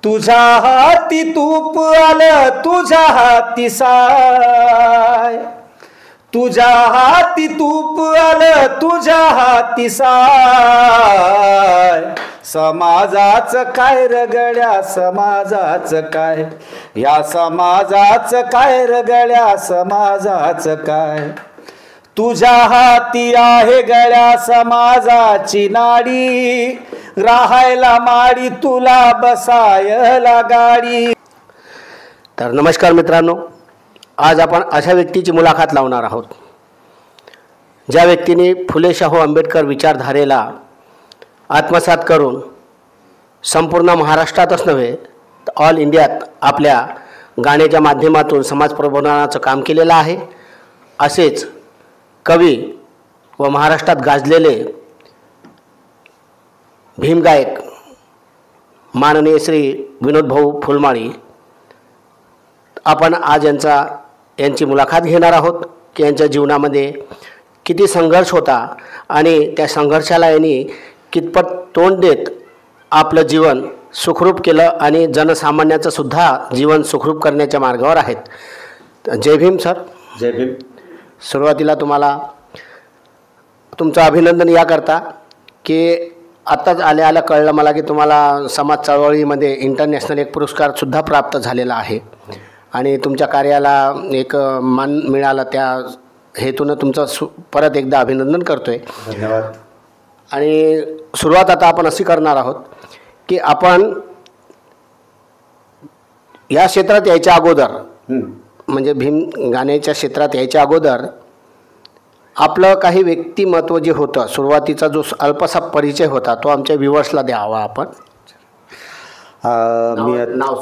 तुझ्या हाती तूप आलं तुझ्या हाती साय, तुझ्या हाती तूप आलं तुझ्या हाती साय. समाजाचं काय रगड्या समाजाचं काय, या समाजाचं काय रगड्या समाजाचं काय. तुझ्या हाती आहे गड्या समाजाची नाडी, राहायला माडी तुला बसायला गाडी. तर नमस्कार मित्रांनो, आज आपण अशा व्यक्तीची मुलाखत लावणार आहोत ज्या व्यक्तीने फुले शाहू आंबेडकर विचारधारेला आत्मसात करून संपूर्ण महाराष्ट्रातच नव्हे तर ऑल इंडियात आपल्या गाण्याच्या माध्यमातून समाज प्रबोधनाचं काम केलेलं आहे. असेच कवी व महाराष्ट्रात गाजलेले भीमगायक माननीय श्री विनोद भाऊ फुलमाळी, आपण आज यांची मुलाखत घेणार आहोत की यांच्या जीवनामध्ये किती संघर्ष होता आणि त्या संघर्षाला यांनी कितपत तोंड देत आपलं जीवन सुखरूप केलं आणि जनसामान्याचं सुद्धा जीवन सुखरूप करण्याच्या मार्गावर आहेत. जय भीम सर. जय भीम. सुरुवातीला तुम्हाला तुमचं अभिनंदन याकरता की आत्ताच आल्या कळलं मला की तुम्हाला समाज चळवळीमध्ये इंटरनॅशनल एक पुरस्कारसुद्धा प्राप्त झालेला आहे आणि तुमच्या कार्याला एक मान मिळाला. त्या हेतूनं तुमचं परत एकदा अभिनंदन करतो आहे. धन्यवाद. आणि सुरुवात आता आपण अशी करणार आहोत की आपण या क्षेत्रात यायच्या अगोदर म्हणजे भीम गाण्याच्या क्षेत्रात यायच्या अगोदर आपलं काही व्यक्तिमत्व जे होतं, सुरुवातीचा जो अल्पसा परिचय होता तो आमच्या व्ह्युअर्सला द्यावा आपण. नाव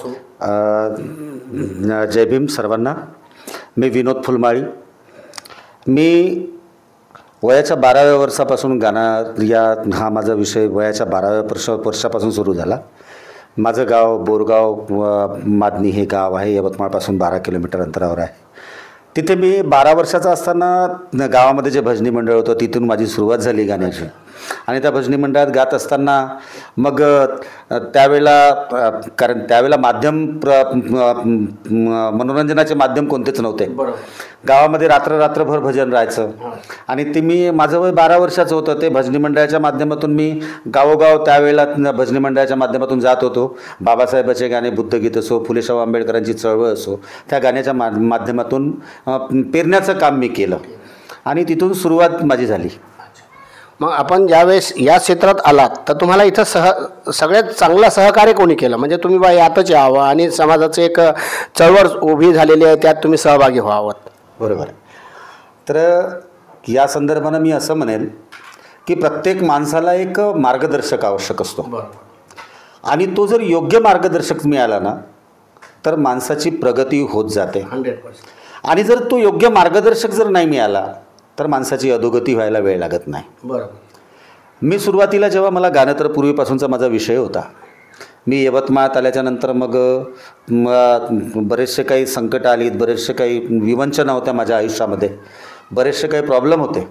जय भीम सर्वांना. मी विनोद फुलमाळी. मी वयाच्या 12व्या वर्षापासून हा माझा विषय वयाच्या 12व्या वर्षापासून सुरू झाला. माझं गाव बोरगाव मादनी हे गाव आहे, यवतमाळपासून 12 किलोमीटर अंतरावर आहे. तिथे मी 12 वर्षाचा असताना गावामध्ये जे भजनी मंडळ होतं तिथून माझी सुरुवात झाली गाण्याची. आणि त्या भजनी मंडळात गात असताना मग त्यावेळेला माध्यम मनोरंजनाचे माध्यम कोणतेच नव्हते. गावामध्ये रात्रभर भजन राहायचं आणि ते माझं वय 12 वर्षाचं होतं. ते भजनी मंडळाच्या माध्यमातून मी गावोगाव त्यावेळेला भजनी मंडळाच्या माध्यमातून जात होतो. बाबासाहेबाचे गाणे, बुद्धगीत असो, फुले शाहू आंबेडकरांची चळवळ असो, त्या गाण्याच्या माध्यमातून पेरण्याचं काम मी केलं आणि तिथून सुरुवात माझी झाली. मग आपण ज्यावेळेस या क्षेत्रात आलात तर तुम्हाला इथं सगळ्यात चांगलं सहकार्य कोणी केलं? म्हणजे तुम्ही बा यातच यावं आणि समाजाचं एक चळवळ उभी झालेली आहे त्यात तुम्ही सहभागी व्हावं. बरोबर. तर या संदर्भानं मी असं म्हणेल की प्रत्येक माणसाला एक मार्गदर्शक आवश्यक असतो आणि तो जर योग्य मार्गदर्शक मिळाला ना तर माणसाची प्रगती होत जाते. 100%. आणि जर तो योग्य मार्गदर्शक जर नाही मिळाला तर माणसाची अधोगती व्हायला वेळ लागत नाही. बरोबर. मी सुरुवातीला जेव्हा मला गाणं तर पूर्वीपासूनचा माझा विषय होता. मी यवतमाळात आल्याच्या नंतर मग बरेचसे काही संकट आली, बरेचसे काही विवंचना होत्या माझ्या आयुष्यामध्ये, बरेचसे काही प्रॉब्लेम होते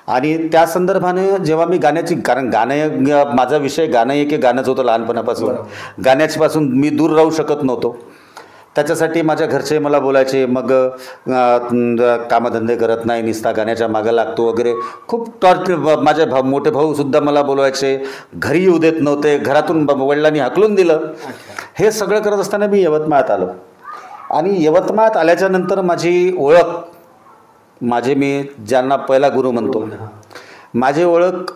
आणि त्या संदर्भाने जेव्हा मी कारण माझा विषय गाणं एक गाणंच होतं लहानपणापासून. गाण्यापासून मी दूर राहू शकत नव्हतो. त्याच्यासाठी माझ्या घरचे मला बोलायचे मग कामधंदे करत नाही, निस्ता गाण्याच्या मागं लागतो वगैरे खूप टॉर्चर. माझे मोठे भाऊसुद्धा मला बोलवायचे, घरी येऊ देत नव्हते, घरातून वडिलांनी हाकलून दिलं. हे सगळं करत असताना मी यवतमाळात आलो आणि यवतमाळात आल्याच्या नंतर माझी ओळख, मी ज्यांना पहिला गुरु म्हणतो, माझी ओळख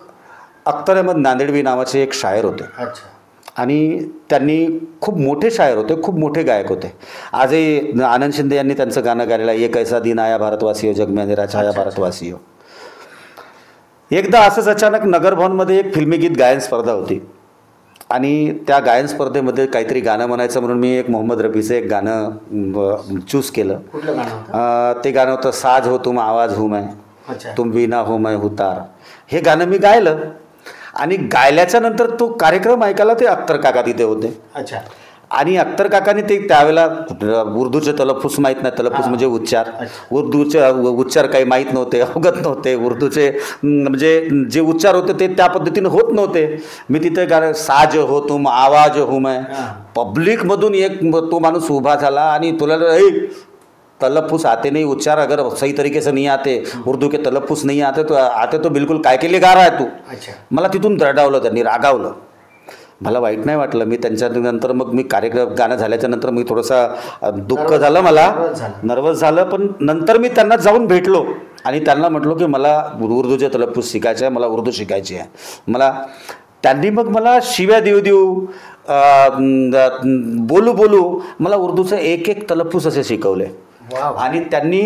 अख्तर अहमद नांदेडवी नावाचे एक शायर होते. आणि त्यांनी खूप मोठे शायर होते, खूप मोठे गायक होते. आजही आनंद शिंदे यांनी त्यांचं गाणं गायलेलं आहे, एक ऐसा दिन आया भारतवासी हो, जग में अंधेरा छाया भारतवासी हो. एकदा असंच अचानक नगरभवनमध्ये एक फिल्मी गीत गायन स्पर्धा होती आणि त्या गायन स्पर्धेमध्ये काहीतरी गाणं म्हणायचं म्हणून मी एक मोहम्मद रफीचं एक गाणं चूज केलं. ते गाणं होतं साज हो तुम आवाज हूँ मैं, तुम वीणा हो मैं हुतार. हे गाणं मी गायलं आणि गायल्याच्या नंतर तो कार्यक्रम ऐकायला ते अख्तर काका तिथे होते. आणि अख्तर काकाने ते त्यावेळेला उर्दूचे तलफुस माहीत नाही, तलफुस म्हणजे उच्चार, उर्दूचे उच्चार काही माहीत नव्हते, अवगत नव्हते. उर्दूचे म्हणजे जे उच्चार होते ते त्या पद्धतीने होत नव्हते. मी तिथे गाणं साज हो तुम आवाज हो मैं, पब्लिकमधून एक तो माणूस उभा झाला आणि तुला तलफुस आते नहीं, उच्चार अगर सही तरीके से नहीं आते, उर्दू के तलफुस नहीं आते तो बिल्कुल काय के लिए गा रहा है तू. मला तिथून दरडावलं, त्यांनी रागावलं. मला वाईट नाही वाटलं. मी त्यांच्यानंतर मग मी कार्यक्रम गाणं झाल्याच्या नंतर मी थोडंसं दुःख झालं, मला नर्वस झालं. पण नंतर मी त्यांना जाऊन भेटलो आणि त्यांना म्हटलो की मला उर्दूचे तलफुस शिकायचे आहे, मला उर्दू शिकायची आहे. मला त्यांनी मग मला शिव्या देऊ देऊ बोलू बोलू मला उर्दूचं एक एक तलफुस असे शिकवले. आणि त्यांनी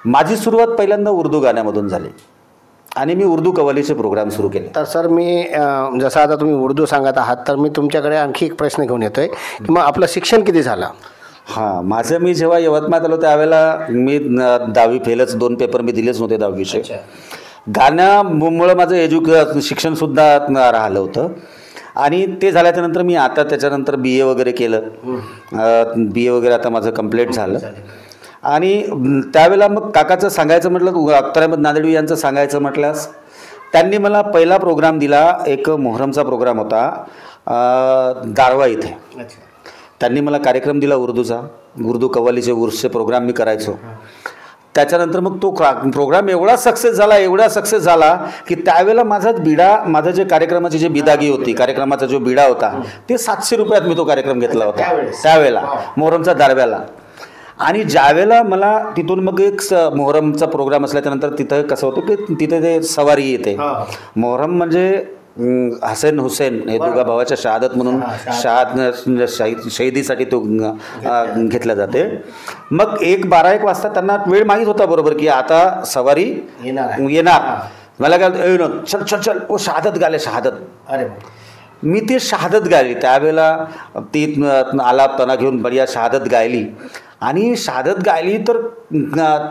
माझी सुरुवात पहिल्यांदा उर्दू गाण्यामधून झाली आणि मी उर्दू कव्वालीचे प्रोग्राम सुरू केले. तर सर मी जसं आता तुम्ही उर्दू सांगत आहात तर मी तुमच्याकडे आणखी एक प्रश्न घेऊन येतो आहे की मग आपलं शिक्षण किती झालं? हां, माझं मी जेव्हा यवतमाळात आलो त्यावेळेला मी 10वी फेलच, 2 पेपर मी दिलेच नव्हते 10वीचे. गाण्यामुळं माझं शिक्षणसुद्धा राहिलं होतं. आणि ते झाल्याच्यानंतर मी आता त्याच्यानंतर BA वगैरे केलं. BA वगैरे आता माझं कंप्लीट झालं. आणि त्यावेळेला मग काकाचं सांगायचं म्हटलं, अख्तर अहमद नांदेडवी यांचं सांगायचं म्हटल्यास त्यांनी मला पहिला प्रोग्राम दिला. एक मोहरमचा प्रोग्राम होता दारवा इथे. त्यांनी मला कार्यक्रम दिला उर्दूचा, उर्दू कव्वालीचे उर्सचे प्रोग्राम मी करायचो. त्याच्यानंतर मग तो प्रोग्राम एवढा सक्सेस झाला की त्यावेळेला माझं जे कार्यक्रमाची जी बिदागी होती, कार्यक्रमाचा जो बिडा होता ते 700 रुपयात मी तो कार्यक्रम घेतला होता त्यावेळेला मोहरमचा दारव्याला. आणि ज्यावेळेला मला तिथून मग एक मोहरमचा प्रोग्राम असल्याच्यानंतर तिथं कसं होतं की तिथे ते सवारी येते. मोहरम म्हणजे हसन हुसेन हे दोघा भावाच्या शहादत म्हणून शहीदीसाठी तो घेतला जाते. मग 12-1 वाजता त्यांना वेळ माहीत होता बरोबर की आता सवारी येणार. मला काय चल चल चल ओ शहादत गाले शहादत. अरे मी ती शहादत गायली त्यावेळेला. ती आलाप तना घेऊन बढिया शहादत गायली. आणि शहादत गायली तर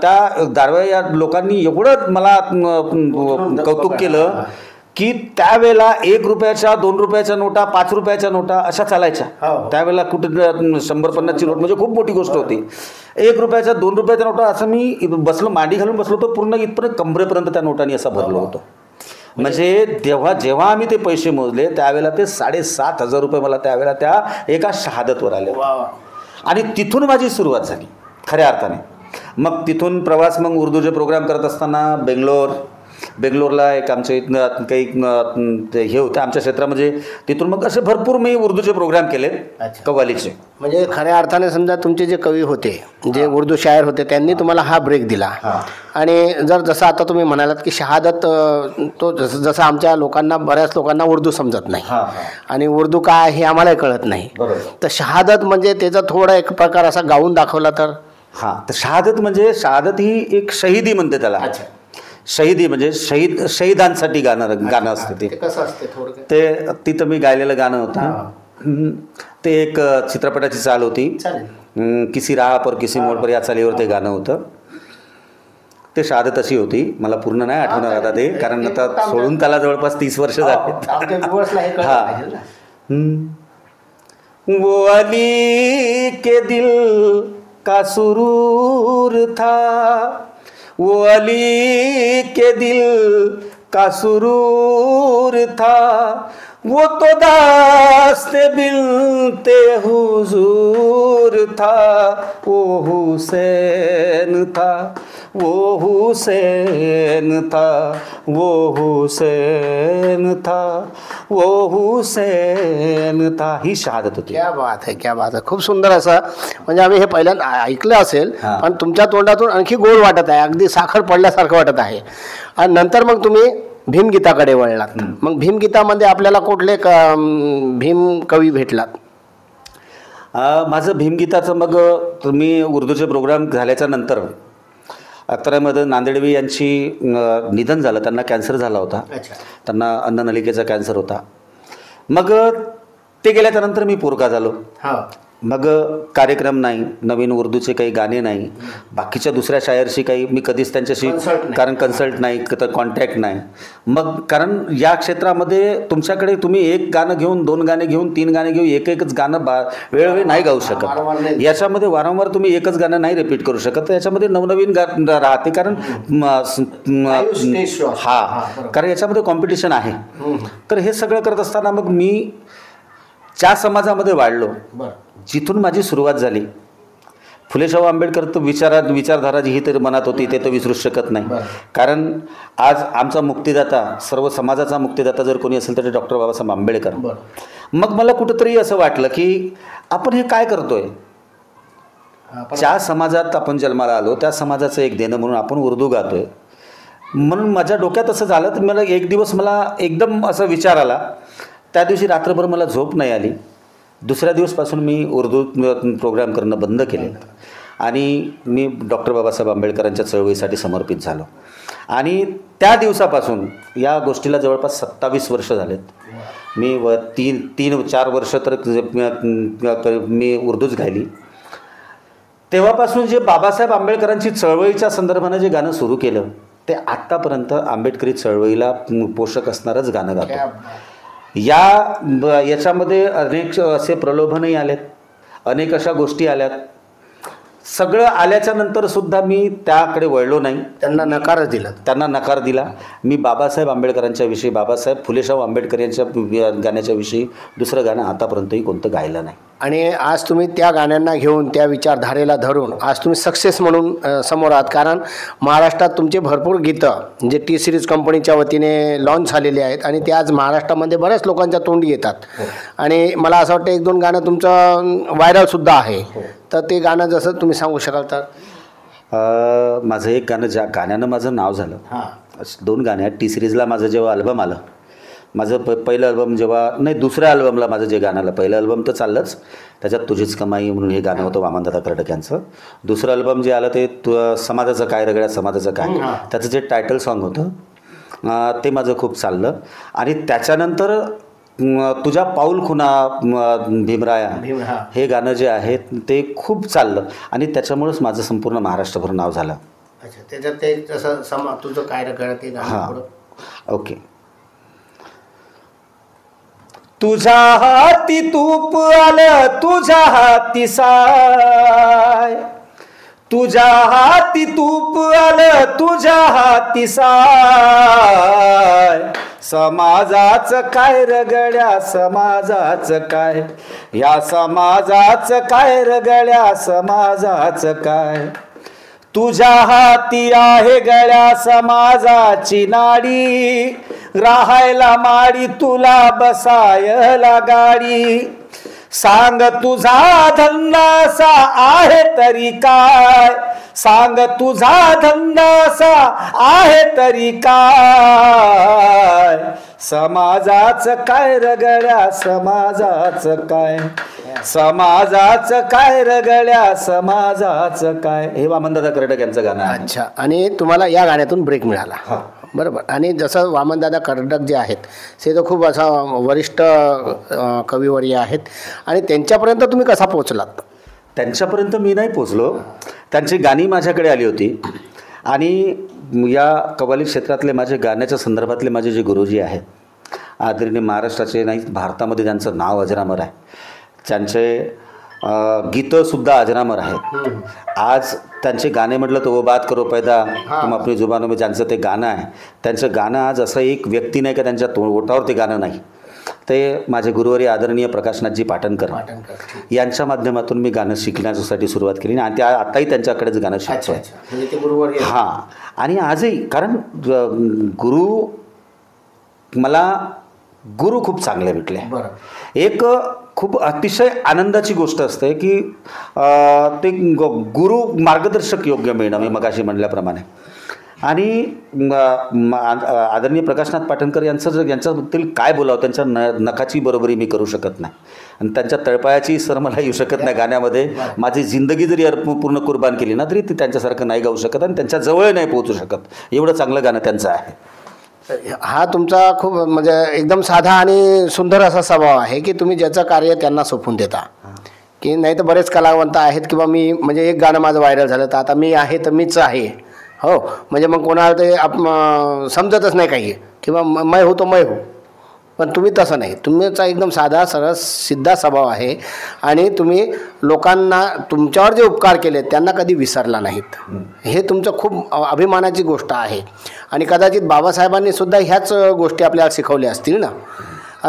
त्या दारव्या या लोकांनी एवढं मला कौतुक केलं की त्यावेळेला 1 रुपयाच्या 2 रुपयाच्या नोटा 5 रुपयाच्या नोटा अशा चालायच्या. त्यावेळेला कुठे 100-50ची नोट म्हणजे खूप मोठी गोष्ट होती. 1 रुपयाच्या 2 रुपयाच्या नोटा असं मी बसलो, मांडी घालून बसलो तर पूर्ण इथपर्यंत कमरेपर्यंत त्या नोटांनी असं भरलो होतो. म्हणजे जेव्हा आम्ही ते पैसे मोजले त्यावेळेला ते 7,500 रुपये मला त्यावेळेला त्या एका शहादतवर आले. आणि तिथून माझी सुरुवात झाली खऱ्या अर्थाने. मग तिथून प्रवास, मग उर्दूचे प्रोग्राम करत असताना बेंगलोरला एक आमच्या इथनं काही हे होतं आमच्या क्षेत्रामध्ये. तिथून मग असे भरपूर मी उर्दूचे प्रोग्राम केले कव्वालीचे. म्हणजे खऱ्या अर्थाने समजा तुमचे जे कवी होते, जे उर्दू शायर होते, त्यांनी तुम्हाला हा ब्रेक दिला. आणि जसं आता तुम्ही म्हणालात की शहादत, तो जसं आमच्या लोकांना, बऱ्याच लोकांना उर्दू समजत नाही आणि उर्दू काय हे आम्हालाही कळत नाही. तर शहादत म्हणजे त्याचा थोडा एक प्रकार असा गाऊन दाखवला तर? तर शहादत ही एक शहीदी म्हणते त्याला. शहीदी म्हणजे शहीदांसाठी गाणं असतं ते. कसं असते थोडं ते तिथं मी गायलेलं गाणं होतं. ते एक चित्रपटाची चाल होती, किसी राह पर किसी मोड पर या चालीवर ते गाणं होतं. ते शहादत अशी होती. मला पूर्ण नाही आठवणार आता ते, कारण आता सोडून त्याला जवळपास 30 वर्ष झाले. वो अली के दिल का सुरूर था, वो अली के दिल का सुरूर था, वो तो दास्ते बिनते हुजूर था, वो हुसैन था, वो हुसैन था, वो हुसैन था, वो हुसैन था. ही शहादत होती. क्या बात आहे, क्या बात आहे. खूप सुंदर असं, म्हणजे आम्ही हे पहिल्यांदा ऐकलं असेल पण तुमच्या तोंडातून आणखी गोड वाटत आहे, अगदी साखर पडल्यासारखं वाटत आहे. आणि नंतर मग तुम्ही भीमगीताकडे वळलात. मग भीमगीतामध्ये आपल्याला कुठले भीम कवी भेटलात? माझं भीमगीताचं मग मी उर्दूचे प्रोग्राम झाल्याच्या नंतर अख्तर अहमद नांदेडवी यांची निधन झालं. त्यांना कॅन्सर झाला होता. त्यांना अन्ननलिकेचा कॅन्सर होता. मग ते गेल्याच्यानंतर मी पोरका झालो. मग कार्यक्रम नाही, नवीन उर्दूचे काही गाणे नाही, बाकीच्या दुसऱ्या शायरशी काही मी कधीच त्यांच्याशी कारण कन्सल्ट नाही, तर कॉन्टॅक्ट नाही. मग कारण या क्षेत्रामध्ये तुमच्याकडे तुम्ही एक गाणं घेऊन, 2 गाणे घेऊन, 3 गाणे घेऊन एकच गाणं वेळोवेळी नाही गाऊ शकत. याच्यामध्ये वारंवार तुम्ही एकच गाणं नाही रिपीट करू शकत. याच्यामध्ये नवनवीन राहते कारण कारण याच्यामध्ये कॉम्पिटिशन आहे. तर हे सगळं करत असताना मग मी ज्या समाजामध्ये वाढलो, जिथून माझी सुरुवात झाली, फुले शाहू आंबेडकर तर विचारधारा जी ही तरी मनात होती ते तर विसरूच शकत नाही. कारण आज आमचा मुक्तिदाता, सर्व समाजाचा मुक्तिदाता जर कोणी असेल तर ते डॉक्टर बाबासाहेब आंबेडकर. मग मला कुठंतरी असं वाटलं की आपण हे काय करतोय. ज्या समाजात आपण जन्माला आलो त्या समाजाचं एक देणं म्हणून आपण उर्दू गातोय. म्हणून माझ्या डोक्यात असं झालं तर मला एक दिवस मला एकदम असा विचार आला. त्या दिवशी रात्रभर मला झोप नाही आली. दुसऱ्या दिवसपासून मी उर्दू प्रोग्राम करणं बंद केले आणि मी डॉक्टर बाबासाहेब आंबेडकरांच्या चळवळीसाठी समर्पित झालो. आणि त्या दिवसापासून या गोष्टीला जवळपास 27 वर्ष झालेत. मी 3-4 वर्ष तर मी उर्दूच गायली. तेव्हापासून जे बाबासाहेब आंबेडकरांची चळवळीच्या संदर्भानं जे गाणं सुरू केलं ते आत्तापर्यंत आंबेडकरी चळवळीला पोषक असणारच गाणं गातो. याच्यामध्ये अनेक असे प्रलोभनही आलेत, अनेक अशा गोष्टी आल्यात. सगळं आल्याच्या नंतरसुद्धा मी त्याकडे वळलो नाही. त्यांना नकार दिला. मी बाबासाहेब आंबेडकरांच्या विषयी, बाबासाहेब फुले शाहू आंबेडकर यांच्या गाण्याच्या विषयी दुसरं गाणं आतापर्यंतही कोणतं गायलं नाही. आणि आज तुम्ही त्या गाण्यांना घेऊन, त्या विचारधारेला धरून आज तुम्ही सक्सेस म्हणून समोर आहात. कारण महाराष्ट्रात तुमचे भरपूर गीतं जे टी सिरीज कंपनीच्या वतीने लॉन्च झालेले आहेत आणि ते आज महाराष्ट्रामध्ये बऱ्याच लोकांच्या तोंडी येतात. आणि मला असं वाटतं 1-2 गाणं तुमचं व्हायरलसुद्धा आहे. तर ते गाणं जसं तुम्ही सांगू शकाल तर? माझं एक गाणं, ज्या गाण्यानं माझं नाव झालं, 2 गाणे आहेत. टी सिरीजला माझं जेव्हा अल्बम आलं, माझं पहिलं अल्बम जेव्हा नाही, दुसऱ्या अल्बमला माझं जे गाणं आलं, पहिलं अल्बम तर चाललंच, त्याच्यात तुझीच कमाई म्हणून हे गाणं होतं वामनदादा कर्डक यांचं. दुसरं अल्बम जे आलं ते समाजाचं काय रगड्या समाजाचं काय, त्याचं जे टायटल सॉन्ग होतं ते माझं खूप चाललं. आणि त्याच्यानंतर तुझ्या पाऊल खुना भीमराया हे गाणं जे आहे ते खूप चाललं आणि त्याच्यामुळंच माझं संपूर्ण महाराष्ट्रभर नाव झालं. अच्छा, त्याच्यात ते जसं तुझं काय रगड्या ते गाणं. ओके. तुझ्या हाती तूप आलं, तुझ्या हाती साय, तुझ्या हाती तूप आलं, तुझ्या हाती साय. समाजाचं काय रगड्या समाजाचं काय, या समाजाचं काय रगड्या समाजाचं काय. तुझ्या हाती आहे गळ्या समाजाची नाडी, राहायला माडी तुला बसायला गाडी. सांग तुझा धंदासा आहे तरी काय, सांग तुझा धंदासा आहे तरी काय. समाजाचं काय रगड्या समाजाचं काय, समाजाचं काय रगड्या समाजाचं काय. हे वामनदादा कर्डक यांचं गाणं आहे. अच्छा. आणि तुम्हाला या गाण्यातून ब्रेक मिळाला. बरोबर. आणि जसं वामनदादा कर्डक जे आहेत ते तर खूप असा वरिष्ठ कविवर्य आहेत आणि त्यांच्यापर्यंत तुम्ही कसा पोहोचलात? त्यांच्यापर्यंत मी नाही पोचलो. त्यांची गाणी माझ्याकडे आली होती आणि या कव्वाली क्षेत्रातले माझे गाण्याच्या संदर्भातले माझे जे गुरुजी आहेत, आदरणीय महाराष्ट्राचे नाही भारतामध्ये ज्यांचं नाव अजरामर आहे, त्यांचे गीतंसुद्धा अजरामर आहेत. आज त्यांचे गाणे म्हटलं तर वो बात करो पैदा तुम अपनी जुबानों में, ज्यांचं ते गाणं आहे, त्यांचं गाणं आज असं एक व्यक्ती नाही का त्यांच्या ओठावर ते गाणं नाही. ते माझे गुरुवारी आदरणीय प्रकाशनाथजी पाटणकर यांच्या माध्यमातून मी गाणं शिकण्यासाठी सुरुवात केली आणि आताही त्यांच्याकडेच गाणं शिकतो आहे. हां. आणि आजही कारण मला गुरु खूप चांगले भेटले. एक खूप अतिशय आनंदाची गोष्ट असते की ते गुरु मार्गदर्शक योग्य मिळणं, मी मगाशी म्हणल्याप्रमाणे. आणि आदरणीय प्रकाशनाथ पाटणकर यांच्याबद्दल काय बोलावं, त्यांच्या नखाची बरोबरी मी करू शकत नाही आणि त्यांच्या तळपायाची सर मला येऊ शकत नाही गाण्यामध्ये. माझी जिंदगी जरी पूर्ण कुर्बान केली ना तरी ती त्यांच्यासारखं नाही गाऊ शकत आणि त्यांच्या जवळ नाही पोहोचू शकत. एवढं चांगलं गाणं त्यांचं आहे. हा तुमचा खूप म्हणजे एकदम साधा आणि सुंदर असा स्वभाव आहे की तुम्ही ज्याचं कार्य त्यांना सोपवून देता. की नाही तर बरेच कलावंत आहेत किंवा मी म्हणजे एक गाणं माझं व्हायरल झालं तर आता मी आहे तर मीच आहे, हो, म्हणजे मग कोणाला ते समजतच नाही काही किंवा मैं हो तो मैं हो. पण तुम्ही तसं नाही, तुमचा एकदम साधा सरळ सिद्धा स्वभाव आहे आणि तुम्ही लोकांना तुमच्यावर जे उपकार केले त्यांना कधी विसरला नाहीत. हे तुमचं खूप अभिमानाची गोष्ट आहे आणि कदाचित बाबासाहेबांनी सुद्धा ह्याच गोष्टी आपल्याला शिकवल्या असतील ना.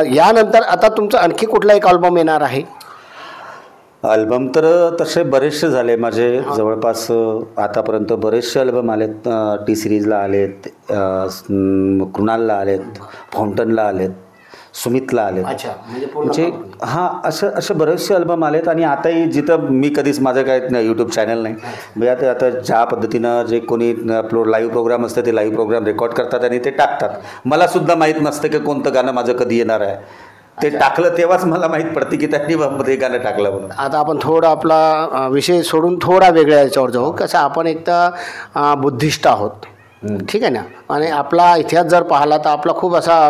यानंतर आता तुमचं आणखी कुठला एक अल्बम येणार आहे? अल्बम तर तसे बरेचसे झाले माझे, जवळपास आतापर्यंत बरेचसे अल्बम आलेत. टी सिरीजला आलेत, कृणालला आलेत, फाउंटनला आलेत, सुमितला आलेत. म्हणजे हां, असे बरेचसे अल्बम आलेत. आणि आताही जिथं मी कधीच माझं काय यूट्यूब चॅनल नाही, म्हणजे आता ज्या पद्धतीनं जे कोणी लाईव्ह प्रोग्राम असतं ते लाईव्ह प्रोग्राम रेकॉर्ड करतात आणि ते टाकतात. मलासुद्धा माहीत नसतं की कोणतं गाणं माझं कधी येणार आहे. ते टाकलं तेव्हाच मला माहीत पडते की त्यांनी ते गाणं टाकलं म्हणून. आता आपण थोडा आपला विषय सोडून थोडा वेगळ्या याच्यावर जाऊ. कसं आपण एक तर बुद्धिस्ट आहोत, ठीक आहे ना, आणि आपला इतिहास जर पाहिला तर आपला खूप असा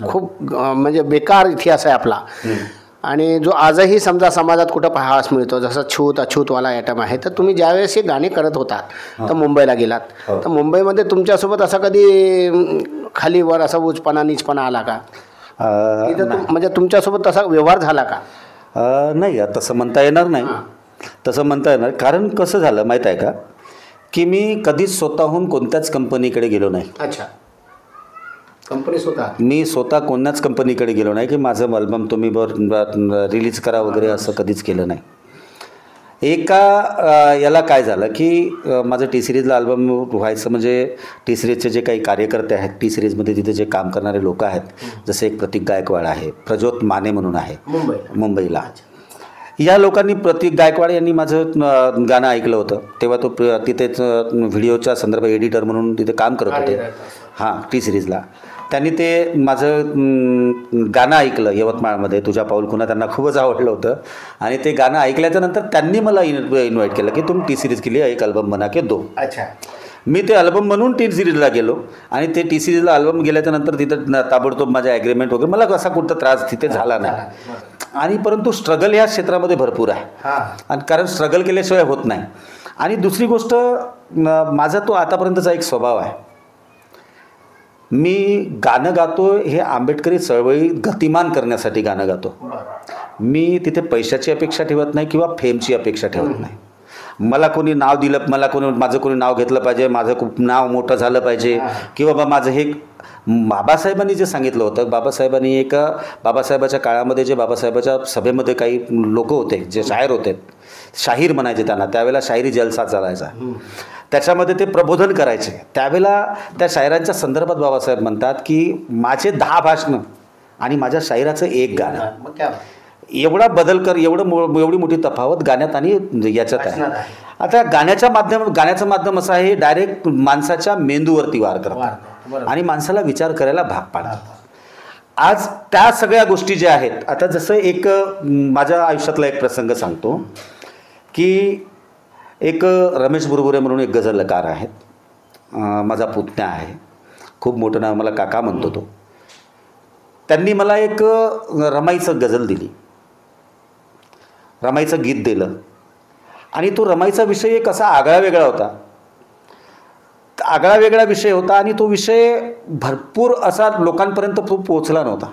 खूप म्हणजे बेकार इतिहास आहे आपला. आणि जो आजही समजा समाजात कुठं पाहावास मिळतो, जसं छूत अछूतवाला आयटम आहे. तर तुम्ही ज्यावेळेस हे गाणे करत होतात तर मुंबईला गेलात, तर मुंबईमध्ये तुमच्यासोबत असा कधी खालीवर असा उचपणा नीचपणा आला का? म्हणजे तुमच्यासोबत तसा व्यवहार झाला का? नाही, तसं म्हणता येणार नाही, तसं म्हणता येणार. कारण कसं झालं माहीत आहे का, की मी कधीच स्वतःहून कोणत्याच कंपनीकडे गेलो नाही. अच्छा, कंपनी स्वतः? मी स्वतः कोणाच कंपनीकडे गेलो नाही की माझं अल्बम तुम्ही रिलीज करा वगैरे, असं कधीच केलं नाही. एका याला काय झालं की माझं टी सिरीजला अल्बम व्हायचं म्हणजे टी सिरीजचे जे काही कार्यकर्ते आहेत, टी सिरीजमध्ये तिथे जे काम करणारे लोक आहेत, जसे एक प्रतीक गायकवाड आहे, प्रज्योत माने म्हणून आहे मुंबईला, या लोकांनी, प्रतीक गायकवाड यांनी माझं गाणं ऐकलं होतं. तेव्हा तो तिथेच व्हिडिओच्या संदर्भात एडिटर म्हणून तिथे काम करत होते, हां, टी सिरीजला. त्यांनी ते माझं गाणं ऐकलं यवतमाळमध्ये, तुझ्या पाऊल खुणा, त्यांना खूपच आवडलं होतं. आणि ते गाणं ऐकल्याच्यानंतर त्यांनी मला इन्व्हाइट केलं की तुम टी सिरीज के लिए एक अल्बम बना के दो. अच्छा. मी ते अल्बम म्हणून टी सिरीजला गेलो आणि ते टी सिरीजला अल्बम गेल्याच्यानंतर तिथं ताबडतोब माझ्या ॲग्रीमेंट वगैरे, मला कसा कुठं त्रास तिथे झाला नाही. आणि परंतु स्ट्रगल ह्या क्षेत्रामध्ये भरपूर आहे, आणि कारण स्ट्रगल केल्याशिवाय होत नाही. आणि दुसरी गोष्ट, माझा तो आतापर्यंतचा एक स्वभाव आहे, मी गाणं गातो हे आंबेडकरी चळवळी गतिमान करण्यासाठी गाणं गातो. मी तिथे पैशाची अपेक्षा ठेवत नाही किंवा फेमची अपेक्षा ठेवत नाही. मला कोणी नाव दिलं, मला माझं कोणी नाव घेतलं पाहिजे, माझं खूप नाव मोठं झालं पाहिजे, की बाबा माझं हे. बाबासाहेबांनी जे सांगितलं होतं, बाबासाहेबांनी बाबासाहेबाच्या काळामध्ये जे बाबासाहेबाच्या सभेमध्ये काही लोक होते, जे शायर होते, शाहीर म्हणायचे त्यांना, त्यावेळेला शाहिरी जलसा चालायचा, त्याच्यामध्ये ते प्रबोधन करायचे. त्यावेळेला त्या शायरांच्या संदर्भात बाबासाहेब म्हणतात की माझे 10 भाषणं आणि माझ्या शायराचं एक गाणं, एवढा बदल कर, एवढी मोठी तफावत गाण्यात आणि याच्यात आहे. आता गाण्याचं माध्यम असं आहे, डायरेक्ट माणसाच्या मेंदूवरती वार करतं आणि माणसाला विचार करायला भाग पाडतं. आज त्या सगळ्या गोष्टी ज्या आहेत, आता जसं एक माझ्या आयुष्यातला एक प्रसंग सांगतो की एक रमेश बुरबुरे म्हणून एक गझलकार आहेत, माझा पुतण्या आहे, खूप मोठं नाव, मला काका म्हणतो तो. त्यांनी मला एक रमाईचं गझल दिली, रमाईचं गीत दिलं. आणि तो रमाईचा विषय एक असा आगळा वेगळा होता, आगळा वेगळा विषय होता आणि तो विषय भरपूर असा लोकांपर्यंत पोचला नव्हता.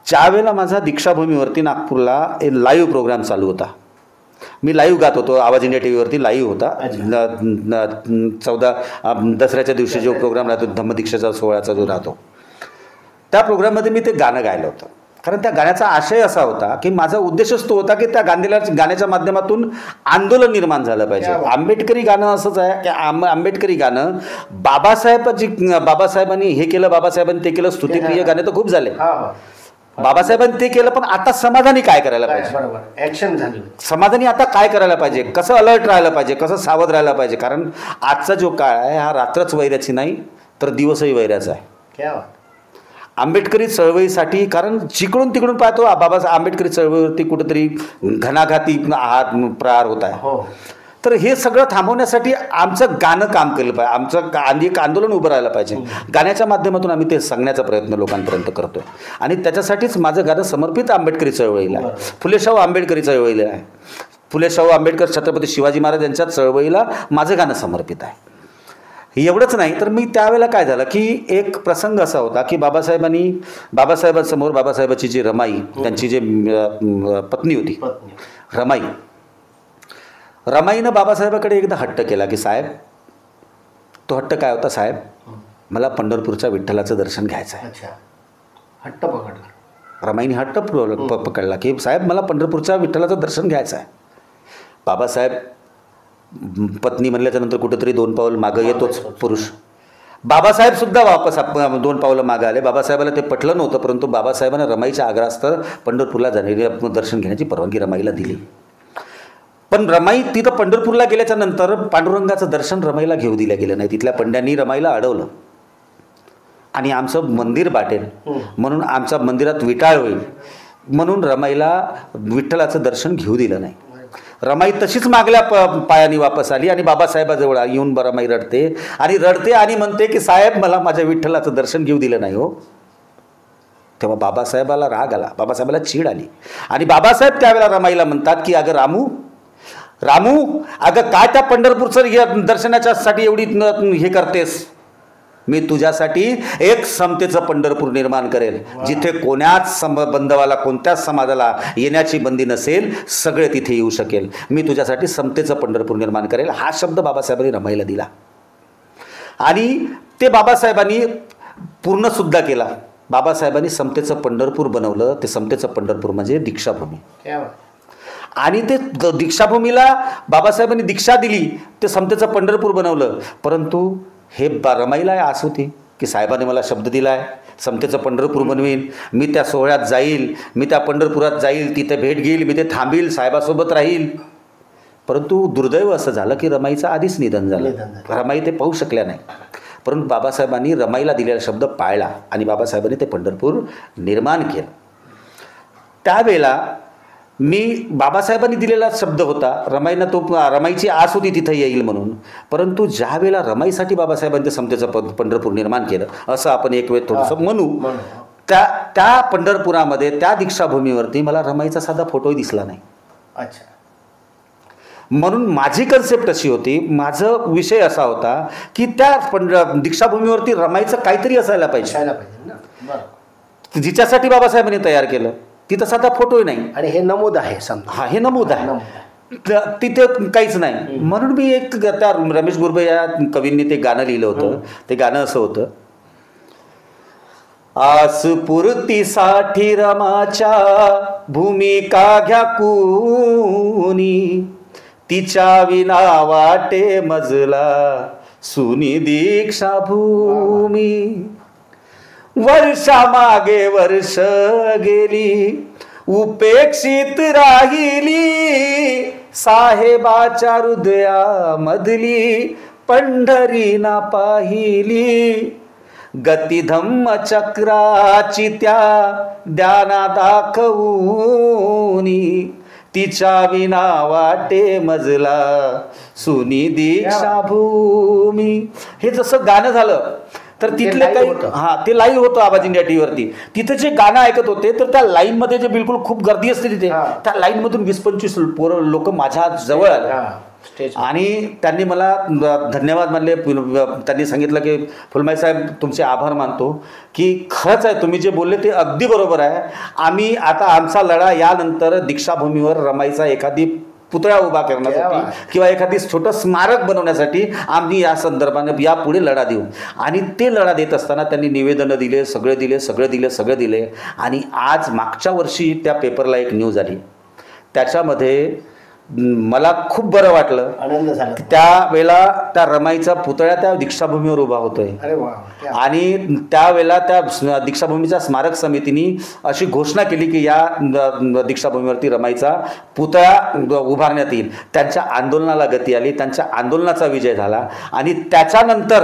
ज्यावेळेला माझा दीक्षाभूमीवरती नागपूरला एक लाईव्ह प्रोग्राम चालू होता, मी लाईव्ह गात होतो, आवाज इंडिया टी व्हीवरती लाईव्ह होता. 14 दसऱ्याच्या दिवशी जो प्रोग्राम राहतो, धम्मदीक्षेचा सोहळ्याचा जो राहतो, त्या प्रोग्राममध्ये मी ते गाणं गायलं होतं. कारण त्या गाण्याचा आशय असा होता की माझा उद्देशच तो होता की त्या गाण्याच्या माध्यमातून आंदोलन निर्माण झालं पाहिजे. आंबेडकरी गाणं असंच आहे की आंबेडकरी गाणं, बाबासाहेबांनी हे केलं, बाबासाहेबांनी ते केलं, स्तुतिप्रिय गाणे तर खूप झाले, बाबासाहेबांनी ते केलं, पण आता समाजाने काय करायला पाहिजे, ऍक्शन झाली, समाजाने आता काय करायला पाहिजे, कसं अलर्ट राहायला पाहिजे, कसं सावध राहायला पाहिजे. कारण आजचा जो काळ आहे हा रात्रच वैऱ्याची नाही तर दिवसही वैऱ्याचा आहे आंबेडकरी चळवळीसाठी. कारण जिकडून तिकडून पाहतो आंबेडकरी चळवळीवरती कुठेतरी घणाघाती प्रहार होत आहे. तर हे सगळं थांबवण्यासाठी आमचं गाणं काम केलं पाहिजे, आमचं एक आंदोलन उभं राहायला पाहिजे. गाण्याच्या माध्यमातून आम्ही ते सांगण्याचा प्रयत्न लोकांपर्यंत करतोय. आणि त्याच्यासाठीच माझं गाणं समर्पित आंबेडकरी चळवळीला आहे, फुलेशाहू आंबेडकरी चळवळीला आहे. फुलेशाहू आंबेडकर छत्रपती शिवाजी महाराज यांच्या चळवळीला माझं गाणं समर्पित आहे. एवढंच नाही तर मी त्यावेळेला काय झालं की एक प्रसंग असा होता की बाबासाहेबांसमोर बाबासाहेबाची जी रमाई, त्यांची जी पत्नी होती रमाईनं बाबासाहेबाकडे एकदा हट्ट केला की साहेब, तो हट्ट काय होता, साहेब मला पंढरपूरच्या विठ्ठलाचं दर्शन घ्यायचं आहे. हट्ट पकडला, रमाईने हट्ट पकडला की साहेब मला पंढरपूरच्या विठ्ठलाचं दर्शन घ्यायचं आहे. बाबासाहेब, पत्नी म्हणल्याच्या नंतर कुठेतरी 2 पाऊल मागं येतोच पुरुष. बाबासाहेब सुद्धा वापस 2 पावलं मागं आले. बाबासाहेबाला ते पटलं नव्हतं, परंतु बाबासाहेबांना रमाईच्या आग्रहास्तर पंढरपूरला जाण्याची, दर्शन घेण्याची परवानगी रमाईला दिली. पण रमाई तिथं पंढरपूरला गेल्याच्या नंतर पांडुरंगाचं दर्शन रमाईला घेऊ दिलं गेलं नाही. तिथल्या पंड्यांनी रमाईला अडवलं आणि आमचं मंदिर बाटेल म्हणून, आमच्या मंदिरात विटाळ होईल म्हणून रमाईला विठ्ठलाचं दर्शन घेऊ दिलं नाही. रमाई तशीच मागल्या पायाने वापस आली आणि बाबासाहेबाजवळ येऊन रमाई रडते आणि म्हणते की साहेब मला माझ्या विठ्ठलाचं दर्शन घेऊ दिलं नाही हो. तेव्हा बाबासाहेबाला राग आला, बाबासाहेबाला चीड आली आणि बाबासाहेब त्यावेळेला रमाईला म्हणतात की अगं रामू अगं काय त्या पंढरपूरचं दर्शनाच्यासाठी एवढी हे करतेस, मी तुझ्यासाठी एक समतेचं पंढरपूर निर्माण करेल, जिथे कोण्याच बंधवाला, कोणत्याच समाजाला येण्याची बंदी नसेल, सगळे तिथे येऊ शकेल. मी तुझ्यासाठी समतेचं पंढरपूर निर्माण करेल. हा शब्द बाबासाहेबांनी रमाईला दिला आणि ते बाबासाहेबांनी पूर्णसुद्धा केला. बाबासाहेबांनी समतेचं पंढरपूर बनवलं. ते समतेचं पंढरपूर म्हणजे दीक्षाभूमी. आणि ते दीक्षाभूमीला बाबासाहेबांनी दीक्षा दिली, ते समतेचं पंढरपूर बनवलं. परंतु हे रमाईला आस होती की साहेबांनी मला शब्द दिला आहे, समतेचं पंढरपूर बनवीन, मी त्या सोहळ्यात जाईल, मी त्या पंढरपुरात जाईल, तिथे भेट घेईल, मी ते थांबील, साहेबासोबत राहील. परंतु दुर्दैव असं झालं की रमाईचं आधीच निधन झालं. रमाई ते पाहू शकल्या नाही. परंतु बाबासाहेबांनी रमाईला दिलेला शब्द पाळला आणि बाबासाहेबांनी ते पंढरपूर निर्माण केलं. त्यावेळेला बाबासाहेबांनी दिलेला शब्द होता, रमाईची आस होती तिथं येईल म्हणून. परंतु ज्या वेळेला रमाईसाठी बाबासाहेबांनी ते समतेचं पंढरपूर निर्माण केलं, असं आपण एक वेळ थोडंसं म्हणू, त्या पंढरपुरामध्ये, त्या दीक्षाभूमीवरती मला रमाईचा साधा फोटोही दिसला नाही. म्हणून माझी कन्सेप्ट अशी होती, माझा विषय असा होता की त्या दीक्षाभूमीवरती रमाईचं काहीतरी असायला पाहिजे, जिच्यासाठी बाबासाहेबांनी तयार केलं. तिथं साधा फोटोही नाही आणि हे नमूद आहे. हे नमूद आहे, तिथे काहीच नाही. म्हणून मी एक त्या रमेश गुरबे या कवींनी ते गाणं लिहिलं होतं. ते गाणं असं होतं, आसपुरतीसाठी रमाच्या भूमिका घ्या कुणी, तिच्या विना वाटे मजला सुनी दीक्षा भूमी. वर्षामागे वर्ष गेली उपेक्षित राहिली, साहेबाच्या हृदयामधली पंढरी ना पाहिली. गती धम्म चक्राची त्या द्याना दाखवूनी, तिच्या विना वाटे मजला सुनी दीक्षा भूमी. हे जसं गाणं झालं तर तिथले काही ते लाईव्ह होतं आवाज इंडिया टीव्हीवरती. तिथे जे गाणं ऐकत होते तर त्या लाईनमध्ये जे बिलकुल खूप गर्दी असते तिथे, त्या लाईनमधून 20-25 लोक माझ्या जवळ आले आणि त्यांनी मला धन्यवाद मानले. त्यांनी सांगितलं की फुलमाई साहेब तुमचे आभार मानतो की खरंच आहे, तुम्ही जे बोलले ते अगदी बरोबर आहे. आम्ही आता आमचा लढा यानंतर दीक्षाभूमीवर रमाईचा एखादी पुतळा उभा करण्यासाठी किंवा एखादी छोटं स्मारक बनवण्यासाठी आम्ही या संदर्भाने यापुढे लढा देऊ. आणि ते लढा देत असताना त्यांनी निवेदनं दिले, सगळे दिले. आणि आज मागच्या वर्षी त्या पेपरला एक न्यूज आली, त्याच्यामध्ये मला खूप बरं वाटलं. आनंद झाला. त्यावेळेला त्या रमाईचा पुतळा त्या दीक्षाभूमीवर उभा होतोय आणि त्यावेळेला त्या दीक्षाभूमीच्या स्मारक समितीने अशी घोषणा केली की या दीक्षाभूमीवरती रमाईचा पुतळा उभारण्यात येईल. त्यांच्या आंदोलनाला गती आली, त्यांच्या आंदोलनाचा विजय झाला. आणि त्याच्यानंतर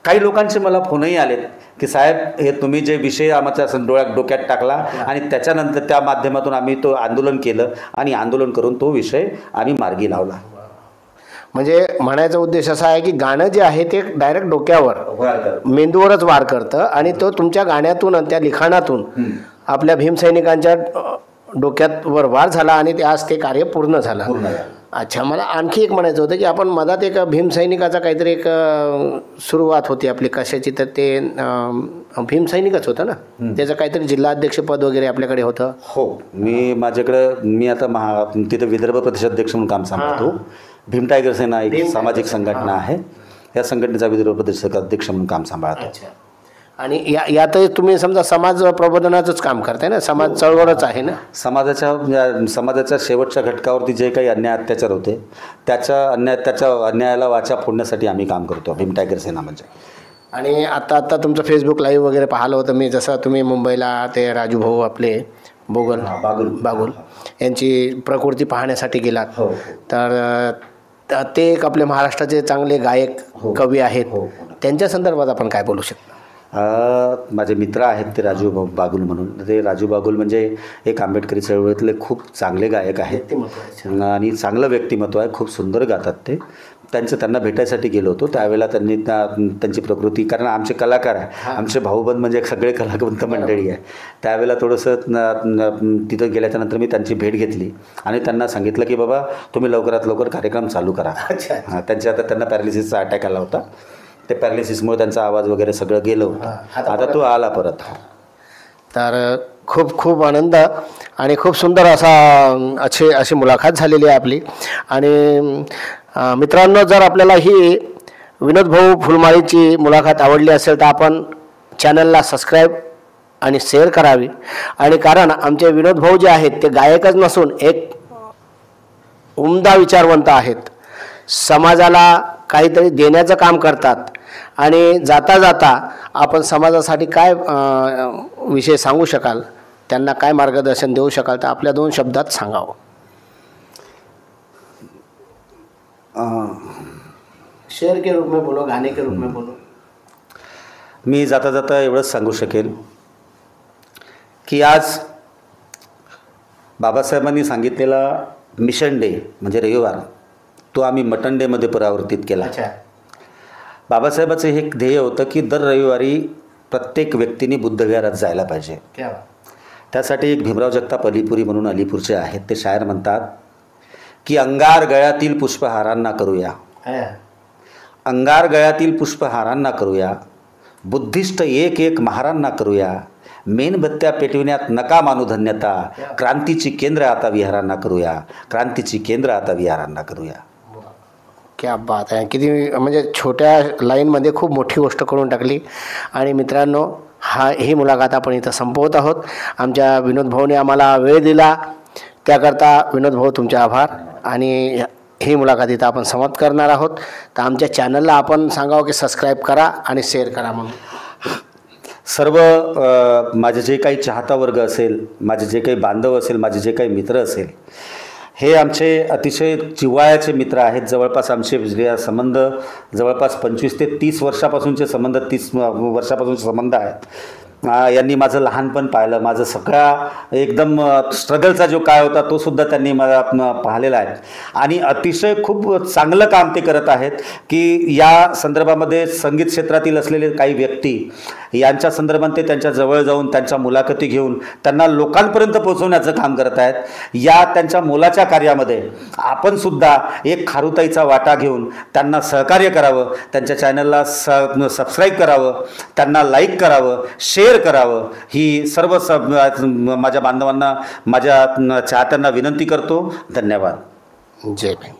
काही लोकांचे मला फोनही आलेत की साहेब हे तुम्ही जे विषय आमच्या डोक्यात टाकला आणि त्याच्यानंतर त्या माध्यमातून आम्ही तो आंदोलन केलं आणि आंदोलन करून तो विषय आम्ही मार्गी लावला. म्हणजे म्हणायचा उद्देश असा आहे की गाणं जे आहे ते डायरेक्ट डोक्यावर मेंदूवरच वार करतं आणि तो तुमच्या गाण्यातून आणि त्या लिखाणातून आपल्या भीमसैनिकांच्या डोक्यात वर वार झाला आणि ते आज ते कार्य पूर्ण झालं. अच्छा, मला आणखी एक म्हणायचं होतं की आपण मधात एक भीमसैनिकाचा काहीतरी एक सुरुवात होती आपली कशाची, तर ते भीमसैनिकच होतं ना, त्याचं काहीतरी जिल्हाध्यक्षपद वगैरे आपल्याकडे होतं. हो, मी आता तिथे विदर्भ प्रदेशाध्यक्ष म्हणून काम सांभाळतो. भीम टायगर सेना एक सामाजिक संघटना आहे, या संघटनेचा विदर्भ प्रदेशाध्यक्ष म्हणून काम सांभाळतो. आणि यातही तुम्ही समजा समाज प्रबोधनाचंच काम करताय ना, समाज चळवळच आहे ना. समाजाच्या शेवटच्या घटकावरती जे काही अन्याय अत्याचार होते त्याच्या अन्यायाला वाचा फोडण्यासाठी आम्ही काम करतो, भीम टायगर सेना म्हणजे. आणि आता तुमचं फेसबुक लाईव्ह वगैरे पाहिलं होतं मी, जसं तुम्ही मुंबईला ते राजू भाऊ आपले बागुल यांची प्रकृती पाहण्यासाठी गेलात. तर ते एक आपले महाराष्ट्राचे चांगले गायक कवी आहेत, त्यांच्या संदर्भात आपण काय बोलू शकतो? माझे मित्र आहेत ते राजू बागुल म्हणून. ते राजू बागुल म्हणजे एक आंबेडकरी चळवळीतले खूप चांगले गायक आहेत आणि चांगलं व्यक्तिमत्व आहे, खूप सुंदर गातात ते. त्यांना भेटायसाठी गेलो होतो. त्यावेळेला त्यांची प्रकृती, कारण आमचे कलाकार आहे, आमचे भाऊबंद म्हणजे सगळे कलावंत मंडळी आहे. त्यावेळेला थोडंसं तिथं गेल्याच्यानंतर मी त्यांची भेट घेतली आणि त्यांना सांगितलं की बाबा तुम्ही लवकरात लवकर कार्यक्रम चालू करा. त्यांना पॅरालिसिसचा अटॅक आला होता. ते पॅरालिसिसमुळे त्यांचा आवाज वगैरे सगळं गेलं होतं. आता तो आला परत. तर खूप खूप आनंद आणि खूप सुंदर अशी मुलाखत झालेली आहे आपली. आणि मित्रांनो, जर आपल्याला ही विनोद भाऊ फुलमाळीची मुलाखत आवडली असेल तर आपण चॅनलला सबस्क्राईब आणि शेअर करावी. आणि कारण आमचे विनोद भाऊ जे आहेत ते गायकच नसून एक उमदा विचारवंत आहेत, समाजाला काहीतरी देण्याचं काम करतात. आणि जाता जाता आपण समाजासाठी काय विषय सांगू शकाल, त्यांना काय मार्गदर्शन देऊ शकाल, तर आपल्या 2 शब्दात सांगावं. शेर के रूप में बोलो, गाने के रूप में बोलो. मी जाता जाता एवढंच सांगू शकेल की आज बाबासाहेबांनी सांगितलेला मिशन डे म्हणजे रविवार, तो आम्ही मटन डेमध्ये परावर्तित केला. बाबासाहेबाचं हे एक ध्येय होतं की दर रविवारी प्रत्येक व्यक्तीने बुद्धविहारात जायला पाहिजे. त्यासाठी एक भीमराव जगताप अलीपुरी म्हणून अलीपूरचे आहेत, ते शायर म्हणतात की अंगार गळ्यातील पुष्पहारांना करूया, अंगार गळ्यातील पुष्पहारांना करूया, बुद्धिस्ट एक एक महारांना करूया, मेणबत्त्या पेटविण्यात नका मानू धन्यता, क्रांतीची केंद्र आता विहारांना करूया, क्रांतीची केंद्र आता विहारांना करूया. क्या बात आहे. किती म्हणजे छोट्या लाईनमध्ये खूप मोठी गोष्ट करून टाकली. आणि मित्रांनो, ही मुलाखत आपण इथं संपवत आहोत. आमच्या विनोद भाऊने आम्हाला वेळ दिला, त्याकरता विनोद भाऊ तुमचे आभार. आणि ही मुलाखत इथं आपण समाप्त करणार आहोत. तर आमच्या चॅनलला आपण सांगावं की सबस्क्राईब करा आणि शेअर करा. म्हणून सर्व माझे जे काही चाहता वर्ग असेल, माझे जे काही बांधव असेल, माझे जे काही मित्र असेल, हे आमचे अतिशय जिव्हाळ्याचे मित्र आहेत. जवळपास आमचे संबंध जवळपास 25 ते 30 वर्षापासूनचे संबंध, 30 वर्षापासूनचे संबंध आहेत. यांनी माझं लहानपण पाहिलं, माझं सगळा एकदम स्ट्रगलचा जो काळ होता तो सुद्धा त्यांनी मला पाहिलेला आहे. आणि अतिशय खूप चांगलं काम ते करत आहेत की या संदर्भामध्ये संगीत क्षेत्रातील असलेले काही व्यक्ती यांच्या संदर्भात ते त्यांच्या जवळ जाऊन त्यांच्या मुलाखती घेऊन त्यांना लोकांपर्यंत पोहोचवण्याचं काम करत आहेत. या त्यांच्या मोलाच्या कार्यामध्ये आपण सुद्धा एक खारुताईचा वाटा घेऊन त्यांना सहकार्य करावं, त्यांच्या चॅनलला सबस्क्राईब करावं, त्यांना लाईक करावं, शेअर करावं, ही सर्व माझ्या बांधवांना, माझ्या चाहत्यांना विनंती करतो. धन्यवाद. जय भीम.